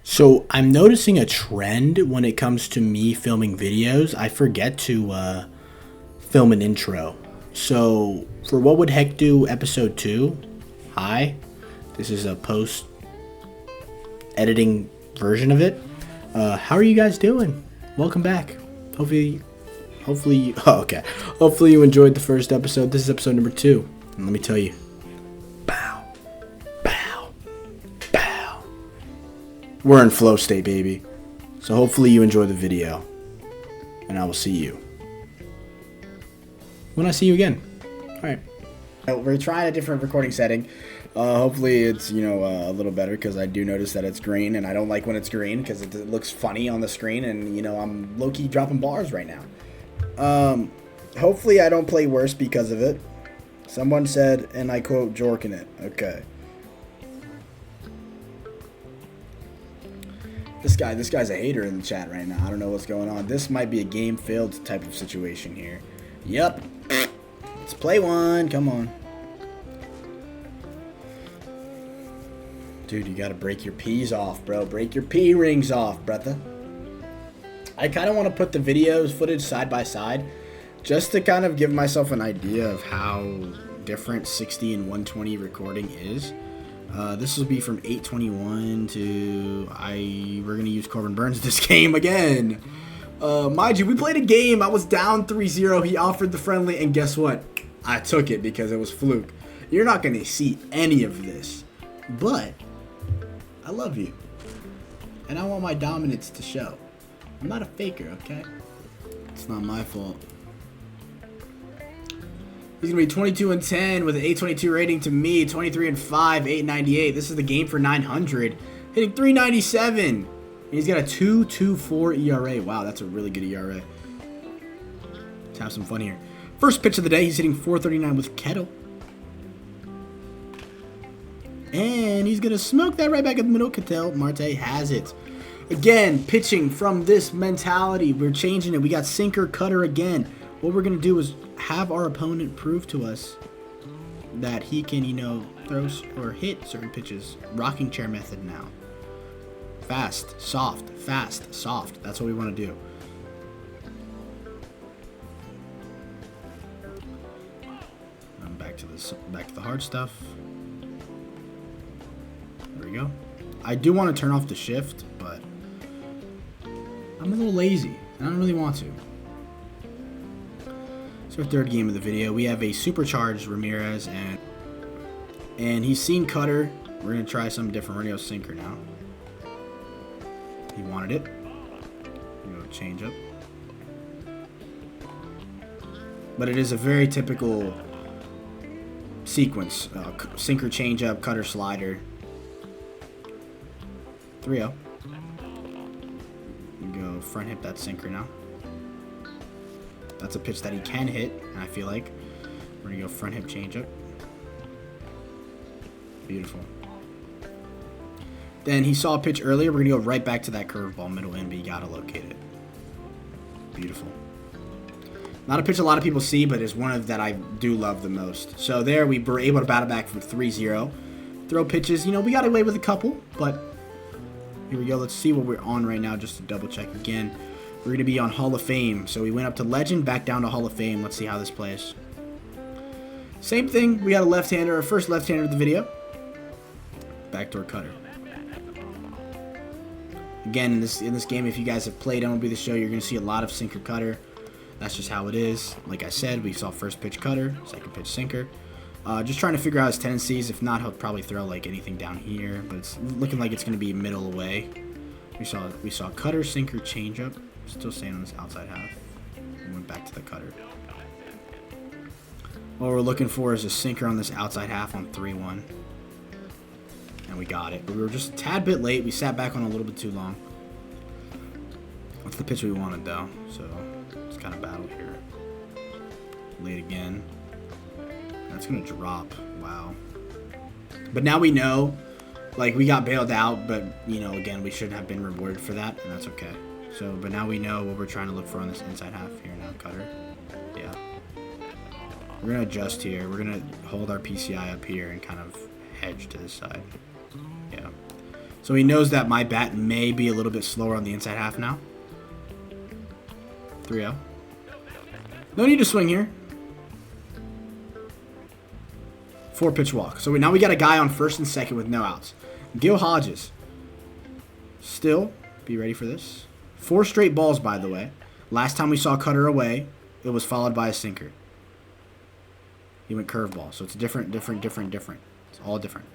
So I'm noticing a trend when it comes to me filming videos. I forget to film an intro. So for What Would Heck Do episode 2, hi, this is a post editing version of it. How are you guys doing? Welcome back. Hopefully, oh, okay. Hopefully you enjoyed the first episode. This is episode number 2. And let me tell you, bow, bow, bow. We're in flow state, baby. So hopefully you enjoy the video. And I will see you when I see you again. All right. We're trying a different recording setting. Hopefully it's, a little better, because I do notice that it's green, and I don't like when it's green because it looks funny on the screen, and, I'm low-key dropping bars right now. Hopefully I don't play worse because of it. Someone said, and I quote, "jorking it." Okay. This guy's a hater in the chat right now. I don't know what's going on. This might be a game failed type of situation here. Yep. Let's play one. Come on. Dude, you gotta break your P's off, bro. Break your P rings off, brother. I kind of want to put the videos footage side by side just to kind of give myself an idea of how different 60 and 120 recording is. This will be from 821 to... We're going to use Corbin Burns this game again. Mind you, we played a game. I was down 3-0. He offered the friendly, and guess what? I took it because it was fluke. You're not going to see any of this. But I love you. And I want my dominance to show. I'm not a faker, okay? It's not my fault. He's going to be 22 and 10 with an 822 rating to me. 23 and 5, 898. This is the game for 900. Hitting 397. He's got a 2.24 ERA. Wow, that's a really good ERA. Let's have some fun here. First pitch of the day, he's hitting 439 with Kettle. And he's going to smoke that right back in the middle. Ketel Marte has it. Again, pitching from this mentality. We're changing it. We got sinker, cutter again. What we're going to do is have our opponent prove to us that he can, throw or hit certain pitches. Rocking chair method now. Fast, soft, fast, soft. That's what we want to do. Back to the hard stuff. There we go. I do want to turn off the shift, but I'm a little lazy. I don't really want to. So our third game of the video, we have a supercharged Ramirez, and he's seen cutter. We're going to try something different. We're going to go sinker now. He wanted it. We're going to change up. But it is a very typical sequence. Sinker, change up, cutter, slider. 3-0. Go front hip that sinker now. That's a pitch that he can hit, and I feel like we're going to go front hip change up. Beautiful. Then he saw a pitch earlier. We're going to go right back to that curveball middle in, but you got to locate it. Beautiful. Not a pitch a lot of people see, but it's one of that I do love the most. So there we were able to battle back from 3-0. Throw pitches. We got away with a couple, but here we go. Let's see what we're on right now just to double check again. We're going to be on Hall of Fame. So we went up to Legend, back down to Hall of Fame. Let's see how this plays. Same thing. We got a left-hander, our first left-hander of the video. Backdoor cutter. Again, in this game, if you guys have played MLB The Show, you're going to see a lot of sinker cutter. That's just how it is. Like I said, we saw first pitch cutter, second pitch sinker. Just trying to figure out his tendencies. If not, he'll probably throw like anything down here. But it's looking like it's going to be middle away. We saw cutter, sinker, changeup. Still staying on this outside half. We went back to the cutter. What we're looking for is a sinker on this outside half on 3-1. And we got it. We were just a tad bit late. We sat back on a little bit too long. That's the pitch we wanted, though. So it's kind of battle here. Late again. That's going to drop. Wow. But now we know. Like, we got bailed out, but, again, we shouldn't have been rewarded for that, and that's okay. So, but now we know what we're trying to look for on this inside half here now, cutter. Yeah. We're going to adjust here. We're going to hold our PCI up here and kind of hedge to this side. Yeah. So he knows that my bat may be a little bit slower on the inside half now. 3-0. No need to swing here. 4-pitch walk. So now we got a guy on first and second with no outs. Gil Hodges. Still, be ready for this. 4 straight balls, by the way. Last time we saw cutter away, it was followed by a sinker. He went curveball. So it's different. It's all different.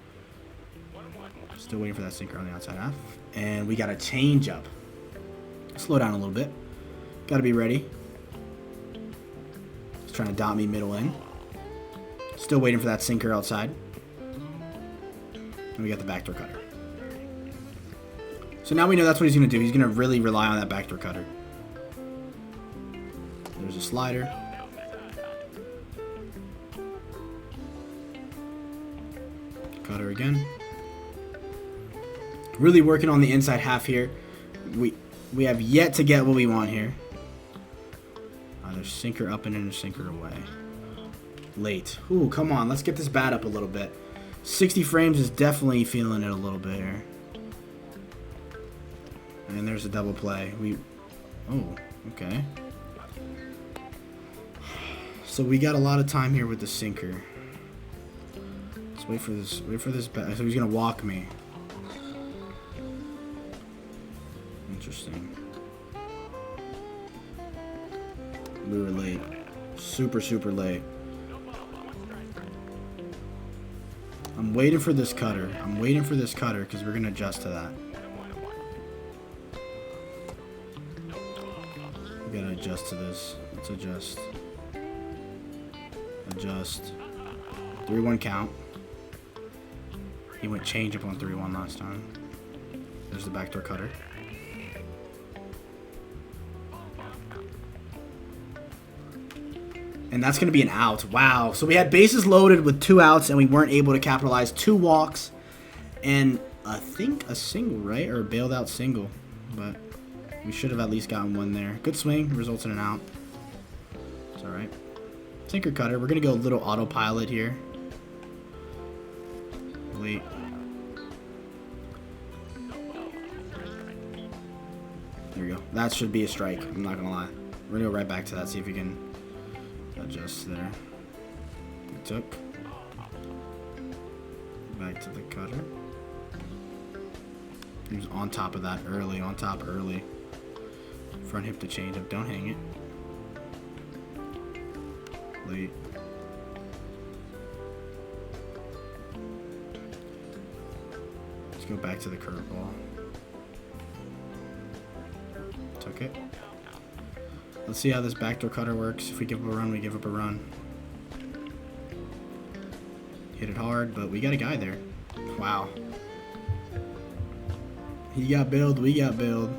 Still waiting for that sinker on the outside half. And we got a changeup. Slow down a little bit. Got to be ready. He's trying to dot me middle in. Still waiting for that sinker outside. And we got the backdoor cutter. So now we know that's what he's going to do. He's going to really rely on that backdoor cutter. There's a slider. Cutter again. Really working on the inside half here. We have yet to get what we want here. There's sinker up and then a sinker away. Late. Ooh, come on. Let's get this bat up a little bit. 60 frames is definitely feeling it a little bit here. And there's a double play. Oh, okay. So we got a lot of time here with the sinker. Let's wait for this. Wait for this bat. So he's gonna walk me. Interesting. We were late. Super late. I'm waiting for this cutter. Because we're going to adjust to that. We got to adjust to this. Let's adjust. Adjust. 3-1 count. He went change up on 3-1 last time. There's the backdoor cutter. And that's going to be an out. Wow. So we had bases loaded with 2 outs, and we weren't able to capitalize. 2 walks, and I think a single, right? Or a bailed out single. But we should have at least gotten 1 there. Good swing. Results in an out. It's all right. Sinker cutter. We're going to go a little autopilot here. Late. There we go. That should be a strike. I'm not going to lie. We're going to go right back to that. See if we can adjust there. We took. Back to the cutter. He was on top of that early. On top early. Front hip to change up. Don't hang it. Late. Let's go back to the curveball. Took it. Let's see how this backdoor cutter works. If we give up a run, we give up a run. Hit it hard, but we got a guy there. Wow. He got billed, we got billed.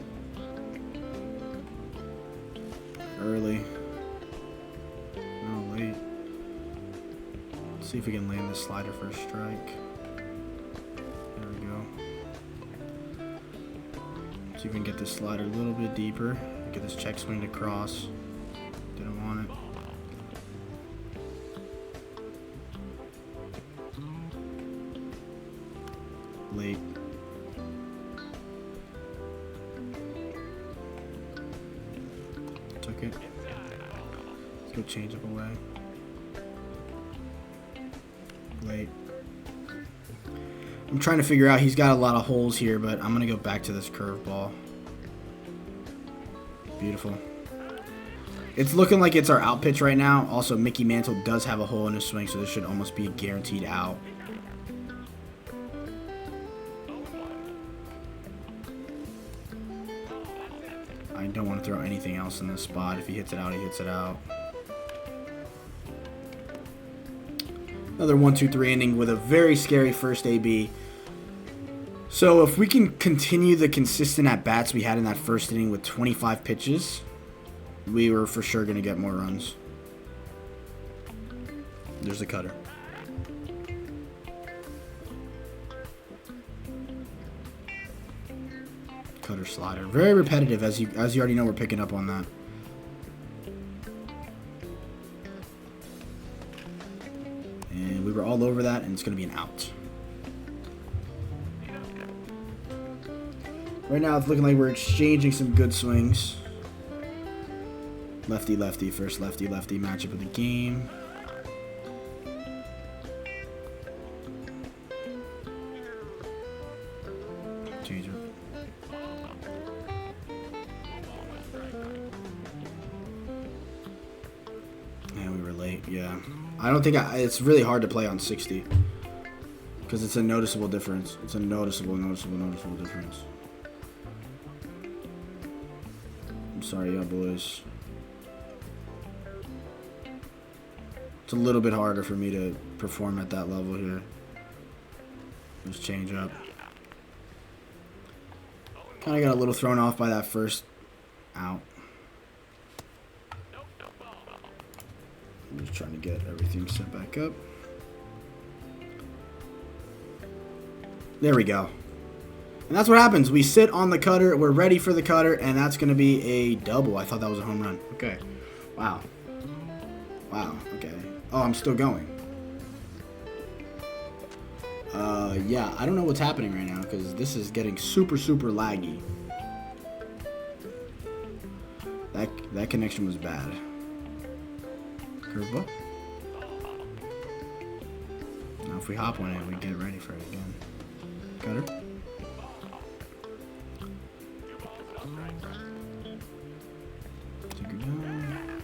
Early. No, late. Let's see if we can land this slider for a strike. There we go. See if we can get this slider a little bit deeper. Get this check swing to cross. Didn't want it. Late. Took it. Let's go change up away. Late. I'm trying to figure out, he's got a lot of holes here, but I'm going to go back to this curveball. Beautiful. It's looking like it's our out pitch right now. Also, Mickey Mantle does have a hole in his swing, so this should almost be a guaranteed out. I don't want to throw anything else in this spot. If he hits it out, he hits it out. Another 1-2-3 inning with a very scary first AB. So if we can continue the consistent at-bats we had in that first inning with 25 pitches, we were for sure going to get more runs. There's the cutter. Cutter slider. Very repetitive, as you already know, we're picking up on that. And we were all over that, and it's going to be an out. Right now it's looking like we're exchanging some good swings. Lefty, lefty, first lefty, lefty matchup of the game. Change it. And we were late, yeah. I don't think it's really hard to play on 60. Because it's a noticeable difference. It's a noticeable difference. I'm sorry, y'all boys. It's a little bit harder for me to perform at that level here. Just change up. Kind of got a little thrown off by that first out. I'm just trying to get everything set back up. There we go. And that's what happens. We sit on the cutter. We're ready for the cutter. And that's going to be a double. I thought that was a home run. Okay. Wow. Wow. Okay. Oh, I'm still going. Yeah. I don't know what's happening right now because this is getting super, super laggy. That connection was bad. Curveball. Now if we hop on it, we get ready for it again. Cutter. Take her down.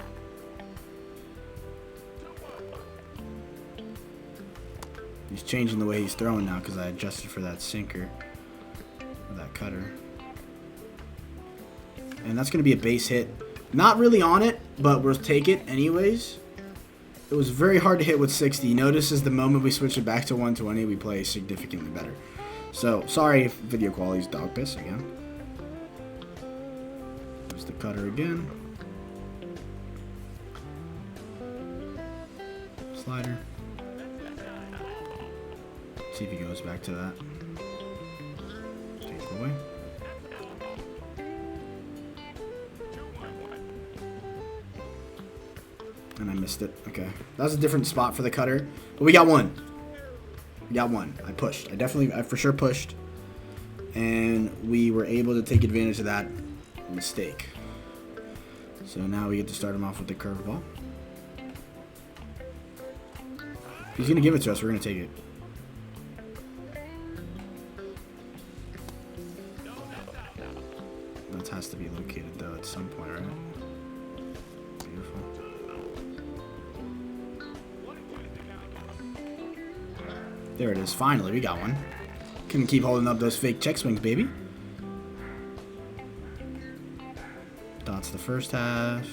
He's changing the way he's throwing now because I adjusted for that sinker. Or that cutter. And that's going to be a base hit. Not really on it, but we'll take it anyways. It was very hard to hit with 60. Notice is the moment we switch it back to 120, we play significantly better. So, sorry if video quality's dog piss again. There's the cutter again. Slider. See if he goes back to that. Take it away. And I missed it. Okay. That was a different spot for the cutter. But we got one. We got one. I pushed. I for sure pushed. And we were able to take advantage of that mistake. So now we get to start him off with the curveball. If he's going to give it to us, we're going to take it. That has to be located, though, at some point, right? Beautiful. There it is. Finally, we got one. Couldn't keep holding up those fake check swings, baby. Dots the first half.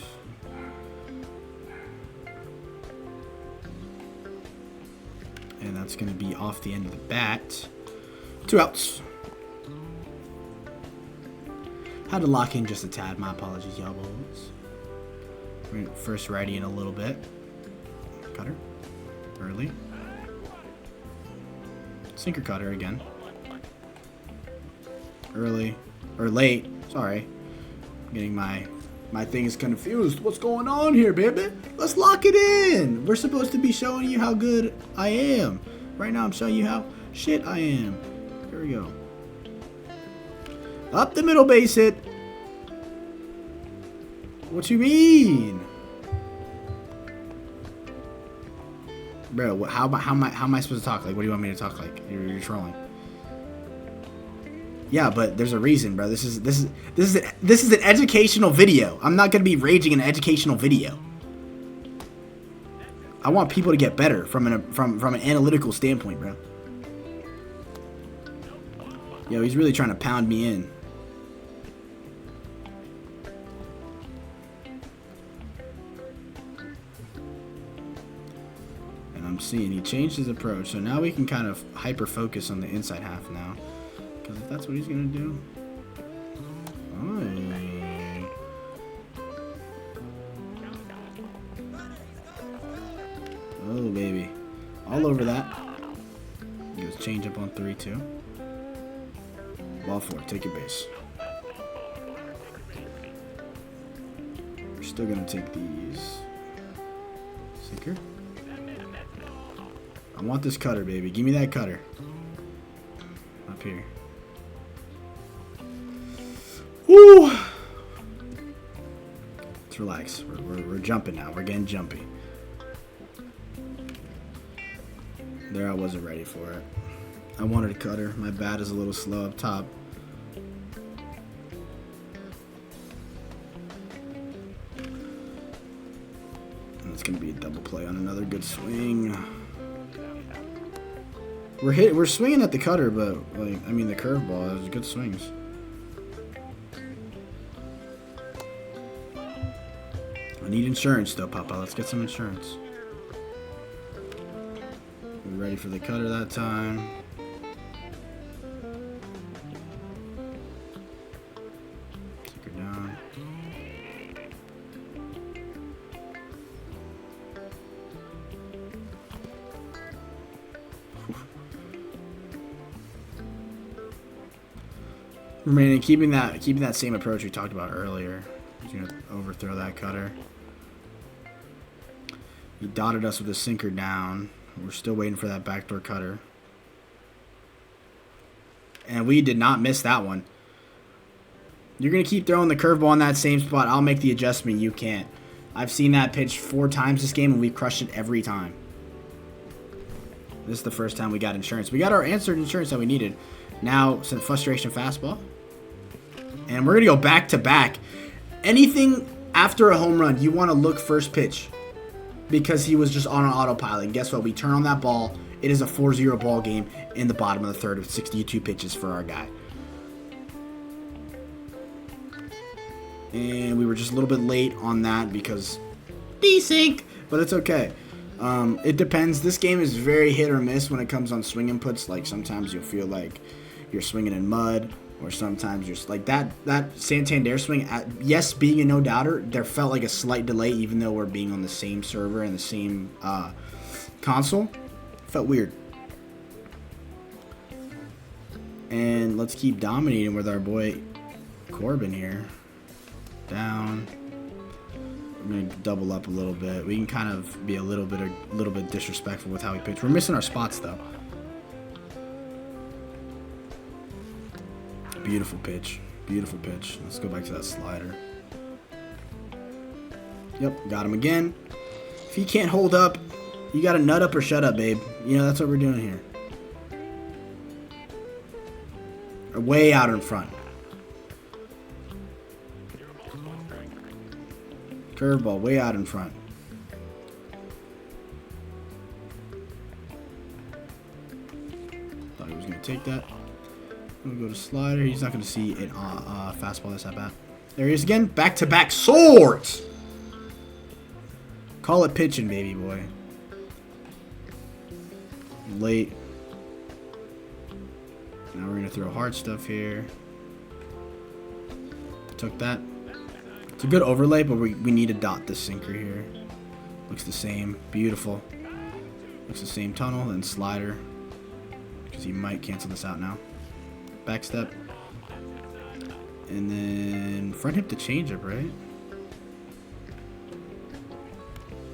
And that's going to be off the end of the bat. 2 outs. Had to lock in just a tad. My apologies, y'all boys. We're gonna first righty in a little bit. Cutter. Early. Sinker cutter again. Early. Or late. Sorry. I'm getting my things confused. What's going on here, baby? Let's lock it in. We're supposed to be showing you how good I am. Right now I'm showing you how shit I am. Here we go. Up the middle base hit. What you mean? Bro, how am I supposed to talk? Like, what do you want me to talk like? You're trolling. Yeah, but there's a reason, bro. This is an educational video. I'm not gonna be raging in an educational video. I want people to get better from an analytical standpoint, bro. Yo, he's really trying to pound me in. And I'm seeing he changed his approach, so now we can kind of hyper focus on the inside half now. Because if that's what he's going to do. Oh, baby. All over that. He goes change up on 3-2. Ball 4. Take your base. We're still going to take these. Sinker. I want this cutter, baby. Give me that cutter. Up here. Woo! Let's relax. We're jumping now. We're getting jumpy. There, I wasn't ready for it. I wanted a cutter. My bat is a little slow up top. And it's gonna be a double play on another good swing. We're swinging at the cutter, but like I mean the curveball. Those are good swings. I need insurance though, Papa. Let's get some insurance. We're ready for the cutter that time. Take her down. Remaining, keeping that same approach we talked about earlier. He's gonna overthrow that cutter. He dotted us with a sinker down. We're still waiting for that backdoor cutter. And we did not miss that one. You're gonna keep throwing the curveball in that same spot. I'll make the adjustment. You can't. I've seen that pitch 4 times this game, and we've crushed it every time. This is the first time we got insurance. We got our answered insurance that we needed. Now, some frustration fastball. And we're going to go back-to-back. Anything after a home run, you want to look first pitch. Because he was just on an autopilot. And guess what? We turn on that ball. It is a 4-0 ball game in the bottom of the third with 62 pitches for our guy. And we were just a little bit late on that because desync. But it's okay. It depends. This game is very hit or miss when it comes on swing inputs. Like sometimes you'll feel like you're swinging in mud, or sometimes you're like that Santander swing. Yes, being a no doubter, there felt like a slight delay, even though we're being on the same server and the same console. Felt weird. And let's keep dominating with our boy Corbin here. Down. I'm gonna double up a little bit. We can kind of be a little bit disrespectful with how we pitch. We're missing our spots though. Beautiful pitch. Beautiful pitch. Let's go back to that slider. Yep, got him again. If he can't hold up, you gotta nut up or shut up, babe. You know, that's what we're doing here. Way out in front. Curveball way out in front. Thought he was going to take that. I'm going to go to slider. He's not going to see an fastball that's at bat. There he is again. Back-to-back swords. Call it pitching, baby boy. Late. Now we're going to throw hard stuff here. Took that. It's a good overlay, but we need to dot this sinker here. Looks the same. Beautiful. Looks the same tunnel and slider. Because he might cancel this out now. Back step. And then front hip to changeup, right?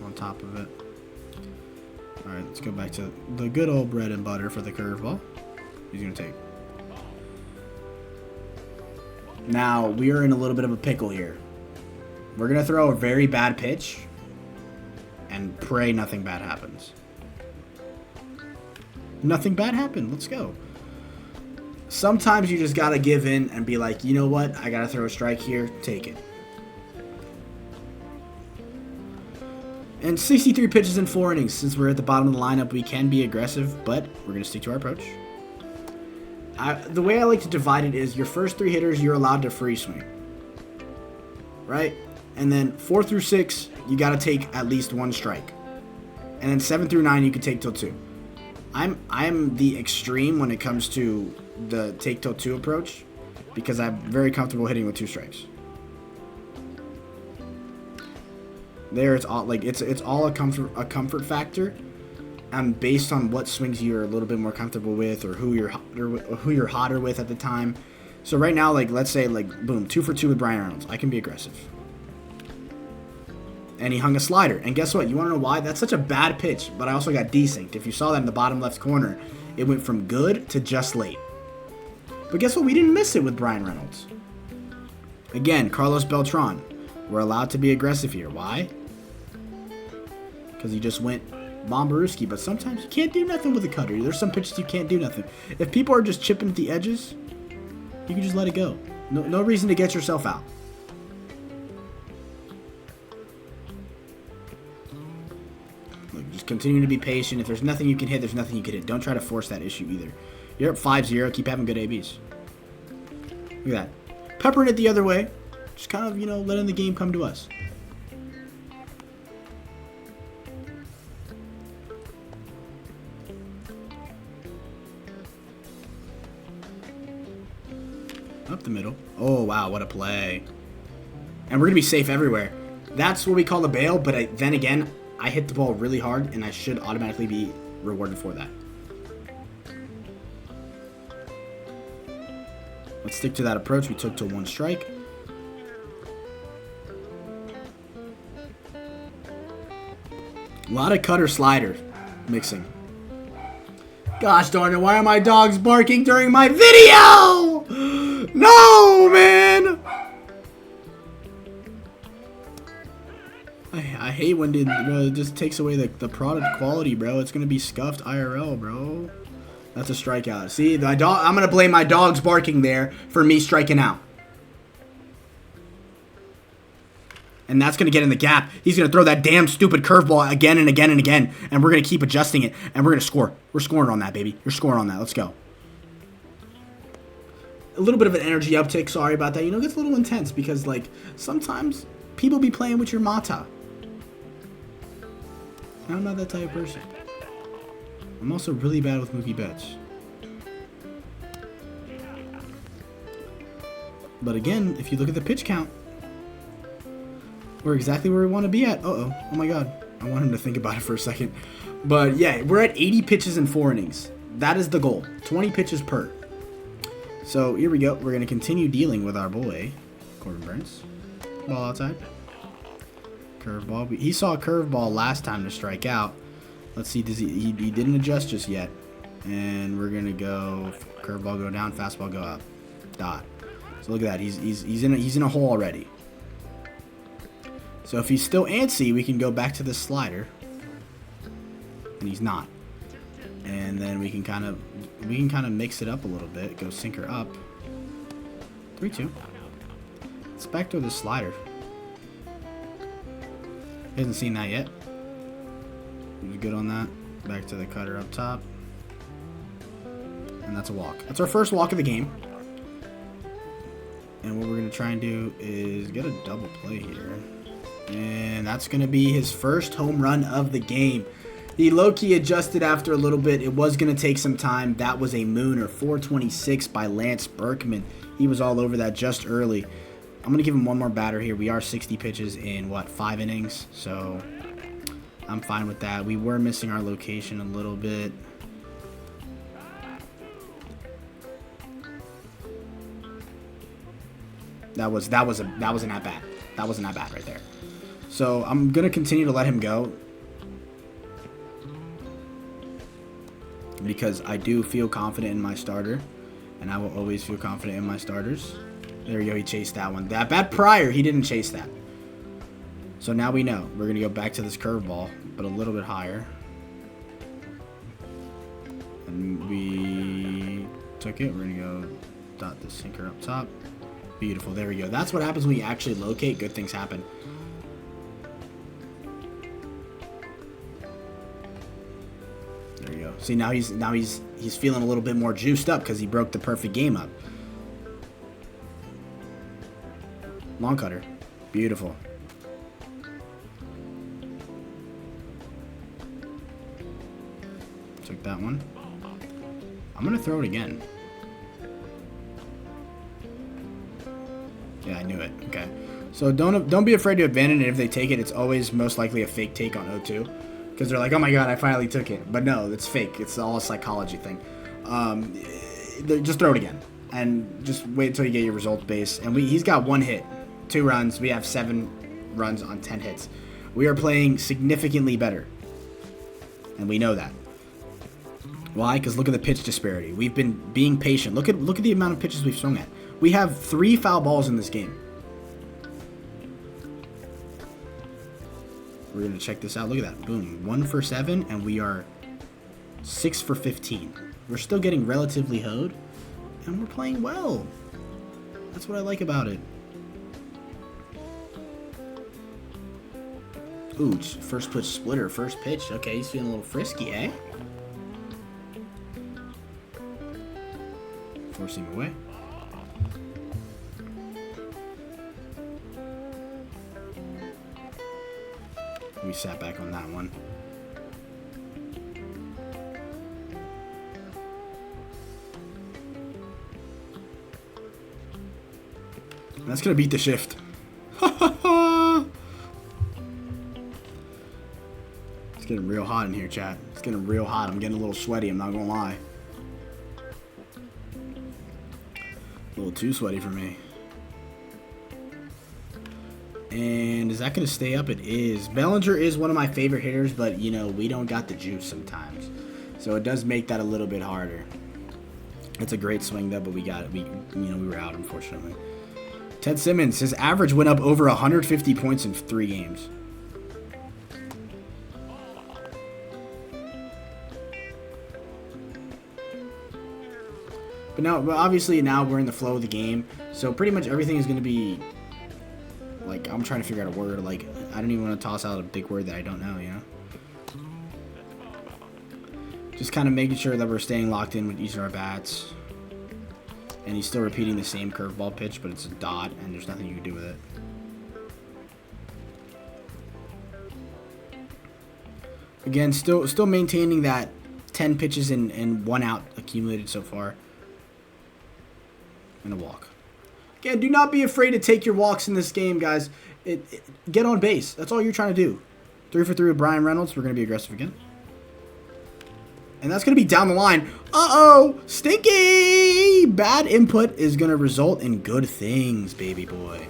On top of it. Alright, let's go back to the good old bread and butter for the curveball. He's going to take. Now, we are in a little bit of a pickle here. We're going to throw a very bad pitch and pray nothing bad happens. Nothing bad happened. Let's go. Sometimes you just got to give in and be like, you know what? I got to throw a strike here. Take it. And 63 pitches in 4 innings. Since we're at the bottom of the lineup, we can be aggressive, but we're going to stick to our approach. The way I like to divide it is your first 3 hitters, you're allowed to free swing. Right? And then 4 through 6, you got to take at least 1 strike. And then 7 through 9, you can take till 2. I'm the extreme when it comes to the take till 2 approach because I'm very comfortable hitting with 2 strikes. There, it's all like it's all a comfort factor, and based on what swings you're a little bit more comfortable with, or who you're hotter with at the time. So right now, like let's say like boom, 2 for 2 with Brian Reynolds, I can be aggressive. And he hung a slider, and guess what? You want to know why? That's such a bad pitch, but I also got desynced. If you saw that in the bottom left corner, it went from good to just late. But guess what? We didn't miss it with Brian Reynolds. Again, Carlos Beltran. We're allowed to be aggressive here. Why? Because he just went Bombarooski. But sometimes you can't do nothing with a cutter. There's some pitches you can't do nothing. If people are just chipping at the edges, you can just let it go. No reason to get yourself out. Look, just continue to be patient. If there's nothing you can hit, there's nothing you can hit. Don't try to force that issue either. You're up 5-0. Keep having good ABs. Look at that. Peppering it the other way. Just kind of, letting the game come to us. Up the middle. Oh, wow, what a play. And we're going to be safe everywhere. That's what we call a bail, but then again, I hit the ball really hard, and I should automatically be rewarded for that. Let's stick to that approach we took to 1 strike. A lot of cutter slider mixing. Gosh darn it, why are my dogs barking during my video? No, man! I hate when it just takes away the product quality, bro. It's going to be scuffed IRL, bro. That's a strikeout. See, I'm going to blame my dogs barking there for me striking out. And that's going to get in the gap. He's going to throw that damn stupid curveball again and again and again. And we're going to keep adjusting it. And we're going to score. We're scoring on that, baby. You're scoring on that. Let's go. A little bit of an energy uptick. Sorry about that. It gets a little intense because, sometimes people be playing with your mata. And I'm not that type of person. I'm also really bad with Mookie Betts. But again, if you look at the pitch count, we're exactly where we want to be at. Uh-oh. Oh, my God. I want him to think about it for a second. But, yeah, we're at 80 pitches in 4 innings. That is the goal. 20 pitches per. So, here we go. We're going to continue dealing with our boy, Corbin Burns. Ball outside. Curveball. He saw a curveball last time to strike out. Let's see. He didn't adjust just yet. And we're going to go curveball go down, fastball go up. Dot. So, look at that. He's in a hole already. So if he's still antsy, we can go back to the slider. And he's not. And then we can kind of mix it up a little bit. Go sinker up. 3-2. Let's back to the slider. He hasn't seen that yet. He's good on that. Back to the cutter up top. And that's a walk. That's our first walk of the game. And what we're going to try and do is get a double play here. And that's going to be his first home run of the game. He low-key adjusted after a little bit. It was going to take some time. That was a mooner. 426 by Lance Berkman. He was all over that just early. I'm going to give him one more batter here. We are 60 pitches in, 5 innings? So I'm fine with that. We were missing our location a little bit. That was an at-bat. That was an at-bat right there. So I'm going to continue to let him go because I do feel confident in my starter, and I will always feel confident in my starters. There we go. He chased that one. That bat prior, he didn't chase that. So now we know. We're going to go back to this curveball, but a little bit higher. And we took it. We're going to go dot the sinker up top. Beautiful. There we go. That's what happens when you actually locate. Good things happen. There you go. See, now he's feeling a little bit more juiced up because he broke the perfect game up. Long cutter. Beautiful. Took that one. I'm going to throw it again. Yeah, I knew it. Okay. So don't be afraid to abandon it if they take it. It's always most likely a fake take on 0-2. Because they're like, oh my god, I finally took it. But no, it's fake. It's all a psychology thing. Just throw it again. And just wait until you get your results base. And he's got 1 hit. 2 runs. We have 7 runs on 10 hits. We are playing significantly better. And we know that. Why? Because look at the pitch disparity. We've been being patient. Look at the amount of pitches we've swung at. We have 3 foul balls in this game. We're going to check this out. Look at that. Boom. 1 for 7, and we are 6 for 15. We're still getting relatively hoed, and we're playing well. That's what I like about it. Ooh, first pitch splitter, first pitch. Okay, he's feeling a little frisky, eh? Forcing away. We sat back on that one. That's gonna beat the shift. It's getting real hot in here, chat. It's getting real hot. I'm getting a little sweaty, I'm not gonna lie. A little too sweaty for me. And is that going to stay up? It is. Bellinger is one of my favorite hitters, but, you know, we don't got the juice sometimes. So it does make that a little bit harder. It's a great swing, though, but we got it. We were out, unfortunately. Ted Simmons, his average went up over 150 points in 3 games. But obviously now we're in the flow of the game, so pretty much everything is going to be, like, I'm trying to figure out a word, like, I don't even want to toss out a big word that I don't know, you know? Just kind of making sure that we're staying locked in with each of our bats. And he's still repeating the same curveball pitch, but it's a dot, and there's nothing you can do with it. Again, still maintaining that 10 pitches and 1 out accumulated so far. And a walk. Again, do not be afraid to take your walks in this game, guys. Get on base. That's all you're trying to do. 3 for 3 with Brian Reynolds. We're going to be aggressive again. And that's going to be down the line. Uh-oh! Stinky! Bad input is going to result in good things, baby boy.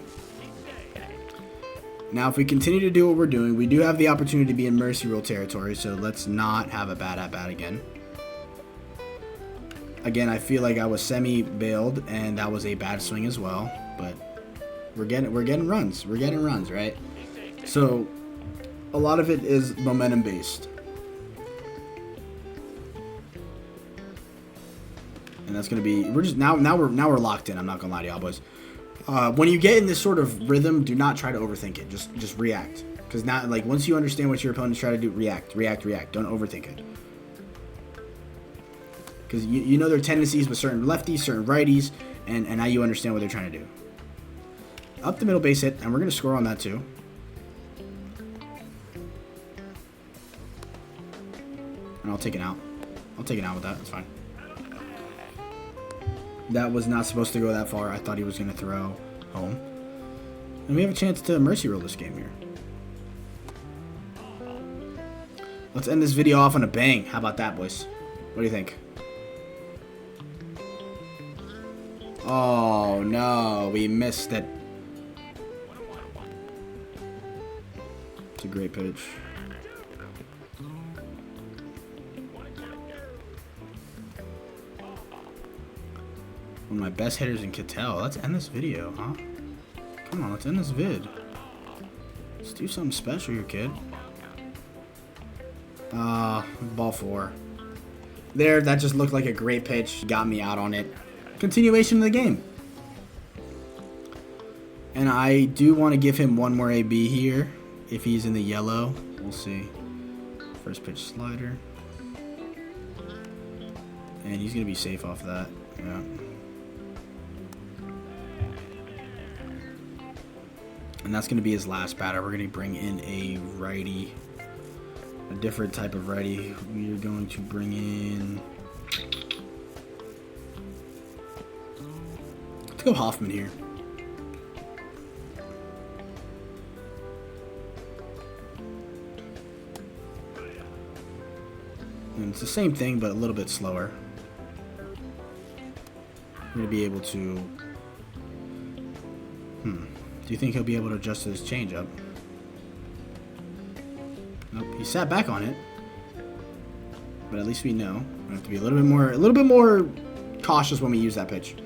Now, if we continue to do what we're doing, we do have the opportunity to be in mercy rule territory, so let's not have a bad at-bat again. Again, I feel like I was semi-bailed, and that was a bad swing as well. But we're getting runs. We're getting runs, right? So a lot of it is momentum based, and that's gonna be. We're just now we're locked in. I'm not gonna lie to y'all, boys. When you get in this sort of rhythm, do not try to overthink it. Just react. Because now, like, once you understand what your opponent's trying to do, react. Don't overthink it. Because you know their tendencies with certain lefties, certain righties, and now you understand what they're trying to do. Up the middle base hit, and we're going to score on that too. And I'll take it out. I'll take it out with that. That's fine. That was not supposed to go that far. I thought he was going to throw home. And we have a chance to mercy roll this game here. Let's end this video off on a bang. How about that, boys? What do you think? Oh, no. We missed it. It's a great pitch. One of my best hitters in Kittel. Let's end this video, huh? Come on, let's end this vid. Let's do something special here, kid. Ball 4. There, that just looked like a great pitch. Got me out on it. Continuation of the game. And I do want to give him one more AB here. If he's in the yellow, we'll see. First pitch slider. And he's going to be safe off that. Yeah. And that's going to be his last batter. We're going to bring in a righty. A different type of righty. We are going to bring in... Let's go Hoffman here. And it's the same thing, but a little bit slower. I'm going to be able to... Do you think he'll be able to adjust to his changeup? Nope, he sat back on it. But at least we know. We have to be a little bit more cautious when we use that pitch.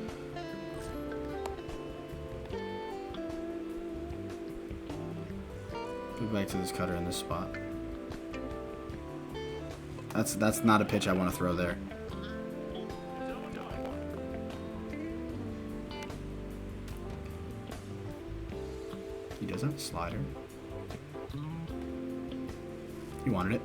Go back to this cutter in this spot. That's not a pitch I want to throw there. He does have a slider. He wanted it.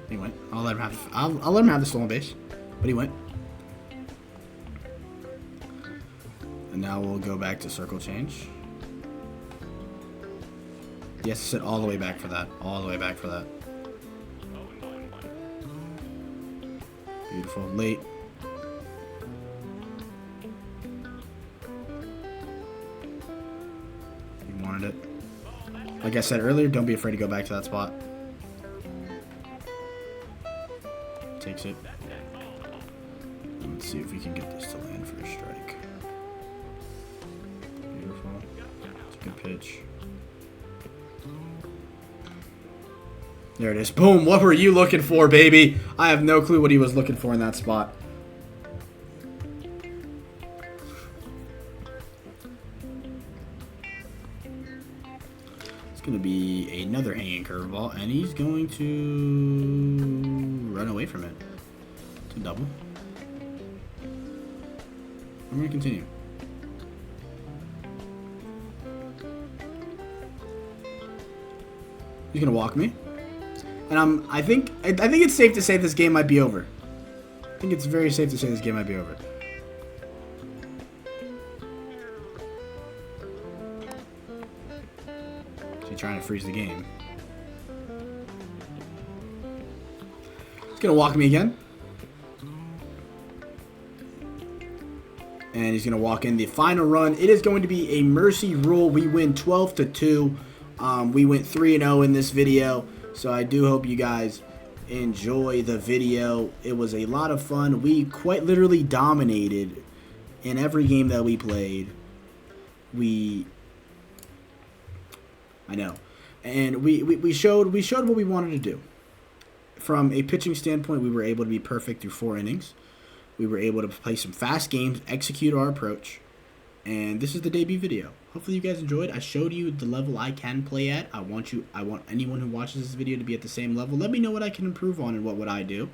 He went. I'll let him have the stolen base, but he went. And now we'll go back to circle change. He has to sit all the way back for that. All the way back for that. Beautiful. Late. He wanted it. Like I said earlier, don't be afraid to go back to that spot. Takes it. Let's see if we can get this to land for a strike. Beautiful. It's a good pitch. There it is. Boom. What were you looking for, baby? I have no clue what he was looking for in that spot. It's going to be another hanging curveball, and he's going to run away from it. It's a double. I'm going to continue. He's going to walk me. And I think it's safe to say this game might be over. I think it's very safe to say this game might be over. Is he trying to freeze the game? He's gonna walk me again. And he's gonna walk in the final run. It is going to be a mercy rule. We win 12-2. We went 3-0 in this video. So I do hope you guys enjoy the video. It was a lot of fun. We quite literally dominated in every game that we played. I know. And we showed what we wanted to do. From a pitching standpoint, we were able to be perfect through 4 innings. We were able to play some fast games, execute our approach. And this is the debut video. Hopefully you guys enjoyed. I showed you the level I can play at. I want anyone who watches this video to be at the same level. Let me know what I can improve on and what would I do.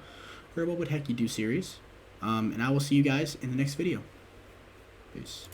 Or what would heck you do series. And I will see you guys in the next video. Peace.